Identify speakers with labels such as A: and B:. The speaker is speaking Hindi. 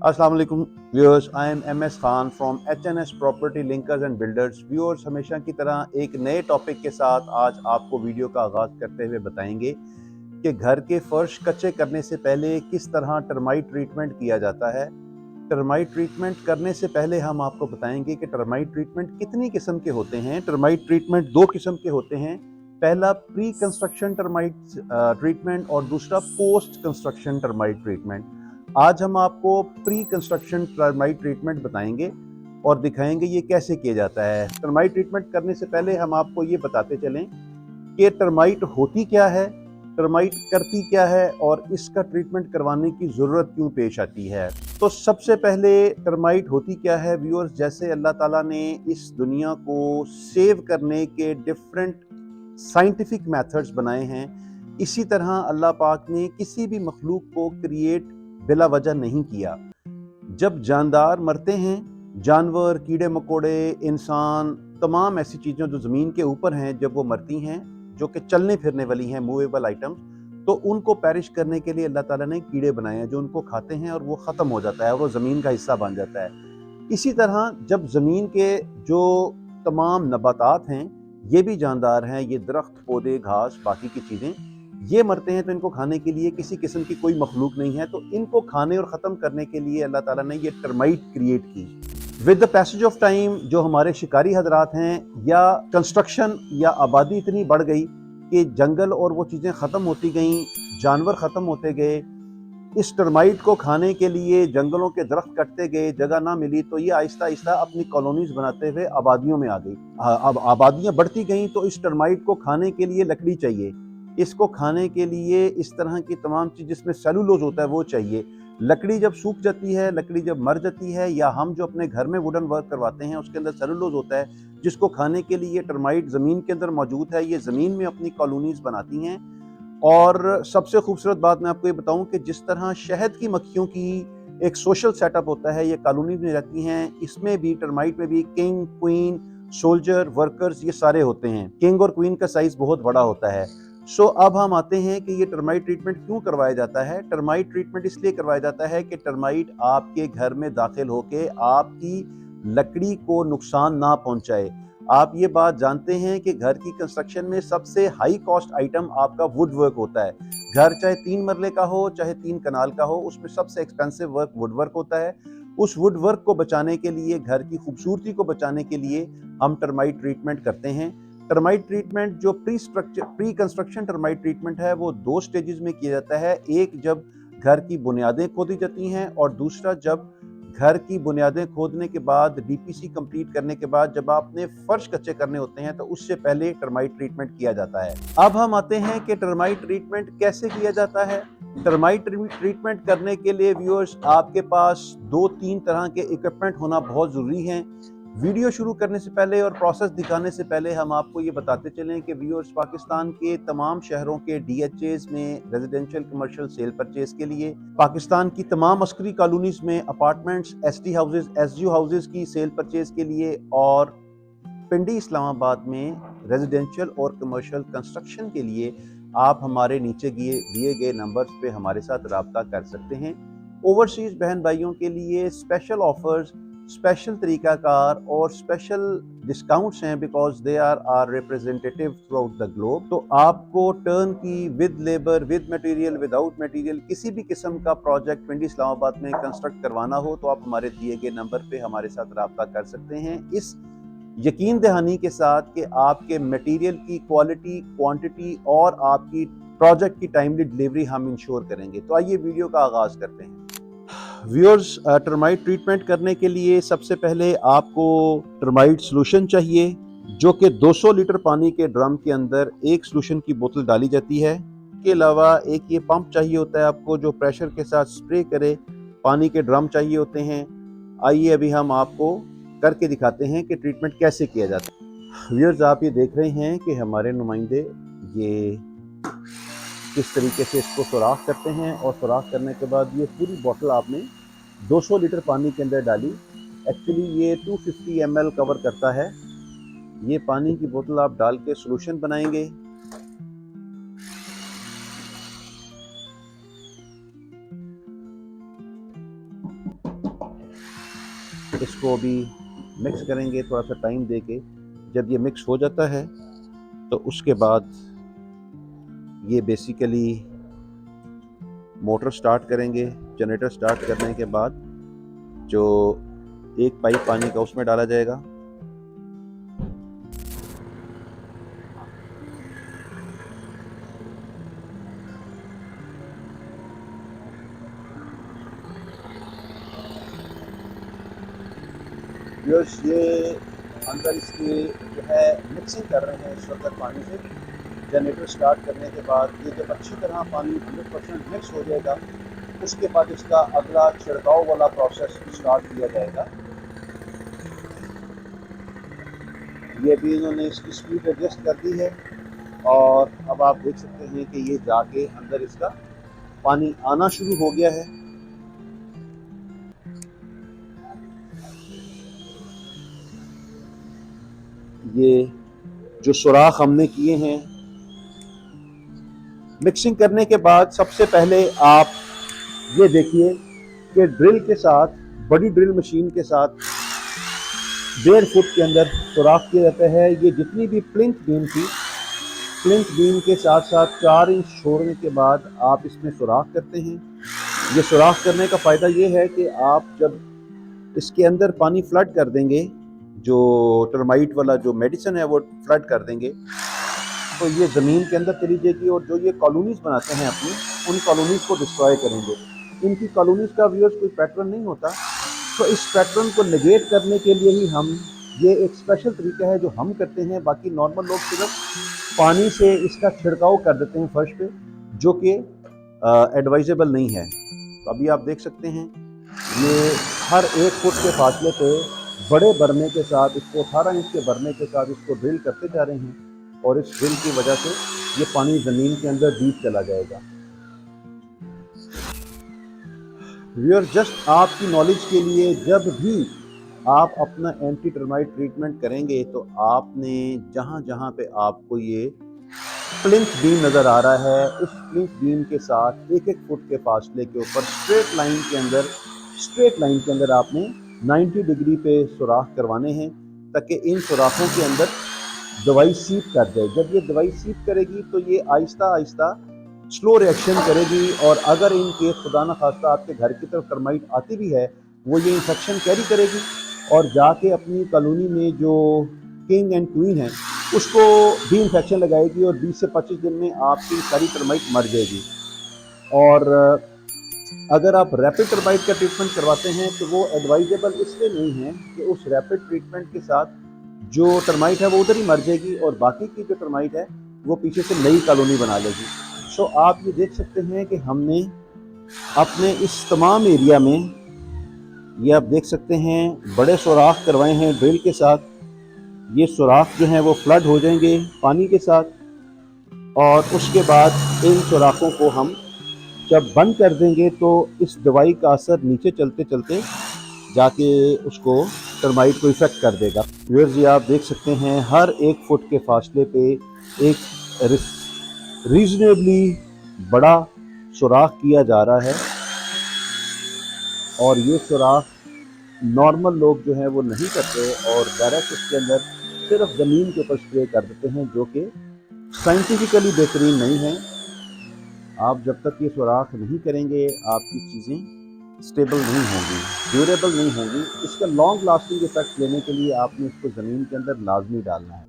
A: अस्सलाम वालेकुम viewers, I am MS Khan from HNS property linkers and builders. Viewers, हमेशा की तरह एक नए टॉपिक के साथ आज आपको वीडियो का आगाज़ करते हुए बताएंगे कि घर के फर्श कच्चे करने से पहले किस तरह टर्माइट ट्रीटमेंट किया जाता है। टर्माइट ट्रीटमेंट करने से पहले हम आपको बताएंगे कि टर्माइट ट्रीटमेंट कितनी किस्म के होते हैं। टर्माइट ट्रीटमेंट दो किस्म के होते हैं। पहला प्री कंस्ट्रक्शन टर्माइट ट्रीटमेंट और दूसरा पोस्ट कंस्ट्रक्शन टर्माइट ट्रीटमेंट। आज हम आपको प्री कंस्ट्रक्शन टर्माइट ट्रीटमेंट बताएंगे और दिखाएंगे ये कैसे किया जाता है। टर्माइट ट्रीटमेंट करने से पहले हम आपको ये बताते चलें कि टर्माइट होती क्या है, टर्माइट करती क्या है और इसका ट्रीटमेंट करवाने की ज़रूरत क्यों पेश आती है। तो सबसे पहले टर्माइट होती क्या है व्यूअर्स, जैसे अल्लाह ताला ने इस दुनिया को सेव करने के डिफरेंट साइंटिफिक मेथड्स बनाए हैं, इसी तरह अल्लाह पाक ने किसी भी मखलूक को क्रिएट बिला वजह नहीं किया। जब जानदार मरते हैं, जानवर, कीड़े मकोड़े, इंसान, तमाम ऐसी चीज़ें जो ज़मीन के ऊपर हैं, जब वो मरती हैं, जो कि चलने फिरने वाली हैं, मूवेबल आइटम्स, तो उनको पेरिश करने के लिए अल्लाह ताला ने कीड़े बनाए हैं जो उनको खाते हैं और वो ख़त्म हो जाता है और वो ज़मीन का हिस्सा बन जाता है। इसी तरह जब ज़मीन के जो तमाम नबातात हैं, ये भी जानदार हैं, ये दरख्त, पौधे, घास, बाकी की चीज़ें, ये मरते हैं तो इनको खाने के लिए किसी किस्म की कोई मखलूक नहीं है, तो इनको खाने और ख़त्म करने के लिए अल्लाह ताला ने ये टर्माइट क्रिएट की। With the passage of time जो हमारे शिकारी हजरात हैं या कंस्ट्रक्शन या आबादी इतनी बढ़ गई कि जंगल और वो चीज़ें ख़त्म होती गईं, जानवर ख़त्म होते गए, इस टर्माइट को खाने के लिए जंगलों के दरख्त कटते गए, जगह ना मिली, तो ये आहिस्ता आहिस्ता अपनी कॉलोनीज बनाते हुए आबादियों में आ गई। अब आबादियां बढ़ती गईं तो इस टर्माइट को खाने के लिए लकड़ी चाहिए, इसको खाने के लिए इस तरह की तमाम चीज़ जिसमें सेलुलोज होता है वो चाहिए। लकड़ी जब सूख जाती है, लकड़ी जब मर जाती है, या हम जो अपने घर में वुडन वर्क करवाते हैं उसके अंदर सेलुलोज होता है, जिसको खाने के लिए टर्माइट ज़मीन के अंदर मौजूद है। ये ज़मीन में अपनी कॉलोनीज बनाती हैं। और सबसे खूबसूरत बात मैं आपको ये बताऊं कि जिस तरह शहद की मक्खियों की एक सोशल सेटअप होता है, ये कॉलोनी में रहती हैं, इसमें भी टर्माइट में भी किंग, क्वीन, सोल्जर, वर्कर्स, ये सारे होते हैं। किंग और क्वीन का साइज बहुत बड़ा होता है। अब हम आते हैं कि ये टर्माइट ट्रीटमेंट क्यों करवाया जाता है। टर्माइट ट्रीटमेंट इसलिए करवाया जाता है कि टर्माइट आपके घर में दाखिल होके आपकी लकड़ी को नुकसान ना पहुंचाए। आप ये बात जानते हैं कि घर की कंस्ट्रक्शन में सबसे हाई कॉस्ट आइटम आपका वुड वर्क होता है। घर चाहे 3 मरले का हो, चाहे 3 कनाल का हो, उसमें सबसे एक्सपेंसिव वर्क वुड वर्क होता है। उस वुड वर्क को बचाने के लिए, घर की खूबसूरती को बचाने के लिए हम टर्माइट ट्रीटमेंट करते हैं। टर्माइट ट्रीटमेंट जो प्री कंस्ट्रक्शन टर्माइट ट्रीटमेंट है वो 2 स्टेजेस में किया जाता है। एक जब घर की बुनियादें खोदी जाती हैं और दूसरा जब घर की बुनियादें खोदने के बाद, डीपीसी कंप्लीट करने के बाद, जब आपने फर्श कच्चे करने होते हैं तो उससे पहले टर्माइट ट्रीटमेंट किया जाता है। अब हम आते हैं कि टर्माइट ट्रीटमेंट कैसे किया जाता है। टर्माइट ट्रीटमेंट करने के लिए व्यूअर्स आपके पास 2-3 तरह के इक्विपमेंट होना बहुत जरूरी है। वीडियो शुरू करने से पहले और प्रोसेस दिखाने से पहले हम आपको ये बताते चलें कि व्यूअर्स, पाकिस्तान के तमाम शहरों के DHAs में रेजिडेंशियल कमर्शियल सेल परचेज के लिए, पाकिस्तान की तमाम अस्करी कॉलोनीज में apartments, ST houses, SGU houses की सेल परचेज के लिए, और पिंडी इस्लामाबाद में रेजिडेंशियल और कमर्शियल कंस्ट्रक्शन के लिए आप हमारे नीचे दिए गए नंबर्स पे हमारे साथ रब्ता कर सकते हैं। ओवरसीज बहन भाइयों के लिए स्पेशल ऑफर्स, स्पेशल तरीकाकार और स्पेशल डिस्काउंट्स हैं, because they are representative throughout the globe. तो आपको turnkey, with labour, with material, without material, किसी भी किस्म का प्रोजेक्ट पिंडी इस्लामाबाद में कंस्ट्रक्ट करवाना हो तो आप हमारे दिए गए नंबर पे हमारे साथ रब्ता कर सकते हैं, इस यकीन दहानी के साथ कि आपके मटेरियल की क्वालिटी, क्वांटिटी और आपकी प्रोजेक्ट की टाइमली डिलीवरी हम इंश्योर करेंगे। तो आइए वीडियो का आगाज करते हैं। व्यूअर्स, टर्माइट ट्रीटमेंट करने के लिए सबसे पहले आपको टर्माइट सोल्यूशन चाहिए, जो कि 200 लीटर पानी के ड्रम के अंदर एक सोल्यूशन की बोतल डाली जाती है। इसके अलावा एक ये पंप चाहिए होता है आपको, जो प्रेशर के साथ स्प्रे करे। पानी के ड्रम चाहिए होते हैं। आइए अभी हम आपको करके दिखाते हैं कि ट्रीटमेंट कैसे किया जाता है। व्यूअर्स, आप ये देख रहे हैं कि हमारे नुमाइंदे ये किस तरीके से इसको सुराख करते हैं, और सुराख करने के बाद ये पूरी बोतल आपने 200 लीटर पानी के अंदर डाली। एक्चुअली ये 250 ml कवर करता है। ये पानी की बोतल आप डाल के सोल्यूशन बनाएंगे। इसको भी मिक्स करेंगे थोड़ा सा टाइम दे के। जब ये मिक्स हो जाता है तो उसके बाद ये बेसिकली मोटर स्टार्ट करेंगे। जनरेटर स्टार्ट करने के बाद जो एक पाइप पानी का उसमें डाला जाएगा। ये अंदर इसकी जो है मिक्सिंग कर रहे हैं इस वक्त पानी से। जनरेटर स्टार्ट करने के बाद ये जब अच्छी तरह पानी 100% मिक्स हो जाएगा उसके बाद इसका अगला छिड़काव वाला प्रोसेस स्टार्ट किया जाएगा। ये भी इन्होंने इसकी स्पीड एडजस्ट कर दी है और अब आप देख सकते हैं कि ये जाके अंदर इसका पानी आना शुरू हो गया है। ये जो सुराख हमने किए हैं मिक्सिंग करने के बाद, सबसे पहले आप ये देखिए कि ड्रिल के साथ, बड़ी ड्रिल मशीन के साथ 1.5 फुट के अंदर सुराख किया जाता है। ये जितनी भी प्लिंथ बीम थी, प्लिंथ बीम के साथ साथ 4 इंच छोड़ने के बाद आप इसमें सुराख करते हैं। ये सुराख करने का फ़ायदा ये है कि आप जब इसके अंदर पानी फ्लड कर देंगे, जो टर्माइट वाला जो मेडिसिन है वो फ्लड कर देंगे, तो ये ज़मीन के अंदर चली जाएगी और जो ये कॉलोनीज़ बनाते हैं अपनी, उन कॉलोनीज़ को डिस्ट्रॉय करेंगे। इनकी कॉलोनीज़ का व्यूअर्स कोई पैटर्न नहीं होता, तो इस पैटर्न को नेगेट करने के लिए ही हम, ये एक स्पेशल तरीका है जो हम करते हैं। बाकी नॉर्मल लोग सिर्फ पानी से इसका छिड़काव कर देते हैं फर्श पे, जो कि एडवाइजेबल नहीं है। तो अभी आप देख सकते हैं ये हर 1 फुट के फासले पे बड़े बर्मे के साथ, इसको 18 इंच के बर्मे के साथ इसको ड्रिल करते जा रहे हैं और इस ड्रिल की वजह से ये पानी ज़मीन के अंदर डीप चला जाएगा। व्यूअर, जस्ट आपकी नॉलेज के लिए, जब भी आप अपना एंटी टर्माइट ट्रीटमेंट करेंगे तो आपने जहाँ जहाँ पे आपको ये प्लिंथ बीम नज़र आ रहा है, उस प्लिंथ बीम के साथ 1-1 फुट के फासले के ऊपर स्ट्रेट लाइन के अंदर आपने 90 डिग्री पे सुराख करवाने हैं, ताकि इन सुराखों के अंदर दवाई सीप कर जाए। जब ये दवाई सीप करेगी तो ये आहिस्ता आहिस्ता स्लो रिएक्शन करेगी और अगर इन केस खुदा न खास्ता आपके घर की तरफ टर्माइट आती भी है, वो ये इन्फेक्शन कैरी करेगी और जाके अपनी कॉलोनी में जो किंग एंड क्वीन है उसको भी इन्फेक्शन लगाएगी और 20 से 25 दिन में आपकी सारी टर्माइट मर जाएगी। और अगर आप रैपिड टर्माइट का ट्रीटमेंट करवाते हैं तो वो एडवाइजेबल इसलिए नहीं है कि उस रैपिड ट्रीटमेंट के साथ जो टर्माइट है वो उधर ही मर जाएगी और बाकी की जो टर्माइट है वो पीछे से नई कॉलोनी बना लेगी। सो आप ये देख सकते हैं कि हमने अपने इस तमाम एरिया में, ये आप देख सकते हैं, बड़े सुराख करवाए हैं ड्रिल के साथ। ये सुराख जो हैं वो फ्लड हो जाएंगे पानी के साथ और उसके बाद इन सुराखों को हम जब बंद कर देंगे तो इस दवाई का असर नीचे चलते चलते जाके उसको टर्माइट को इफेक्ट कर देगा। व्यूअर्स, ये आप देख सकते हैं हर 1 फुट के फासले पे एक रीजनेबली बड़ा सुराख किया जा रहा है और ये सुराख नॉर्मल लोग जो हैं वो नहीं करते और डायरेक्ट इसके अंदर सिर्फ ज़मीन के ऊपर स्प्रे कर देते हैं, जो कि साइंटिफिकली बेहतरीन नहीं है। आप जब तक ये सुराख नहीं करेंगे आपकी चीज़ें स्टेबल नहीं होंगी, ड्यूरेबल नहीं होंगी। इसका लॉन्ग लास्टिंग इफेक्ट लेने के लिए आपने इसको ज़मीन के अंदर लाजमी डालना है।